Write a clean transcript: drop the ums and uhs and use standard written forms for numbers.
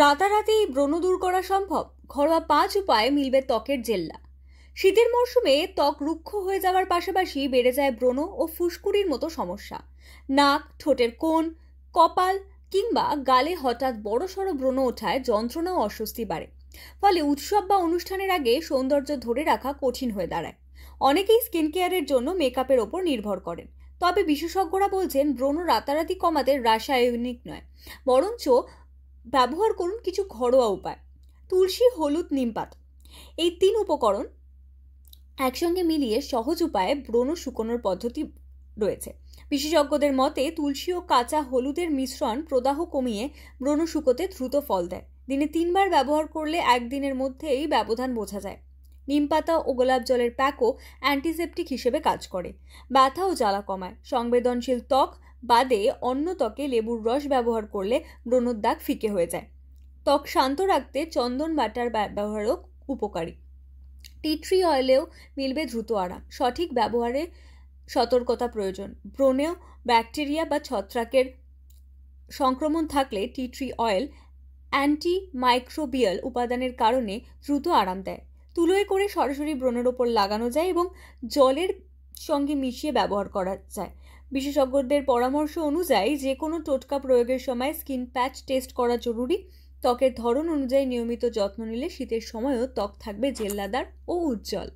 রাতারাতি ব্রণ দূর করা সম্ভব? ঘরোয়া 5 উপায়ে মিলবে ত্বকের জেল্লা। শীতের মরশুমে ত্বক রুক্ষ হয়ে যাওয়ার পাশাপাশি বেড়ে যায় ব্রণ ও ফুসকুড়ির মতো সমস্যা। নাক, ঠোঁটের কোণ, কপাল কিংবা গালে হঠাৎ বড়সড় ব্রণ ওঠায় যন্ত্রণা ও অস্বস্তি বাড়ে। ফলে উৎসব বা অনুষ্ঠানের আগে সৌন্দর্য ধরে রাখা কঠিন হয়ে দাঁড়ায়। অনেকেই স্কিন কেয়ারের জন্য মেকআপের ওপর নির্ভর করেন। তবে বিশেষজ্ঞরা বলছেন ব্রণ রাতারাতি কমাতে রাসায়নিক নয়, বরঞ্চ ব্যবহার করুন কিছু ঘরোয়া উপায়। তুলসী, হলুদ, নিমপাতা, এই 3 উপকরণ একসঙ্গে মিলিয়ে সহজ উপায়ে ব্রণ শুকোনোর পদ্ধতি রয়েছে। বিশেষজ্ঞদের মতে তুলসী ও কাঁচা হলুদের মিশ্রণ প্রদাহ কমিয়ে ব্রণ শুকোতে দ্রুত ফল দেয়। দিনে 3 বার ব্যবহার করলে একদিনের মধ্যেই ব্যবধান বোঝা যায়। নিমপাতা ও গোলাপ জলের প্যাকও অ্যান্টিসেপটিক হিসেবে কাজ করে, ব্যথা ও জ্বালা কমায়। সংবেদনশীল ত্বক বাদে অন্য ত্বকে লেবুর রস ব্যবহার করলে ব্রণের দাগ ফিকে হয়ে যায়। ত্বক শান্ত রাখতে চন্দন বাটার ব্যবহারও উপকারী। টি ট্রি অয়েলেও মিলবে দ্রুত আরাম। সঠিক ব্যবহারে সতর্কতা প্রয়োজন। ব্রণেও ব্যাকটেরিয়া বা ছত্রাকের সংক্রমণ থাকলে টি ট্রি অয়েল অ্যান্টিমাইক্রোবিয়াল উপাদানের কারণে দ্রুত আরাম দেয়। তুলোয় করে সরাসরি ব্রণের ওপর লাগানো যায় এবং জলের সঙ্গে মিশিয়ে ব্যবহার করা যায়। বিশেষজ্ঞদের পরামর্শ অনুযায়ী যে কোনো টোটকা প্রয়োগের সময় স্কিন প্যাচ টেস্ট করা জরুরি। ত্বকের ধরন অনুযায়ী নিয়মিত যত্ন নিলে শীতের সময়ও ত্বক থাকবে জেল্লাদার ও উজ্জ্বল।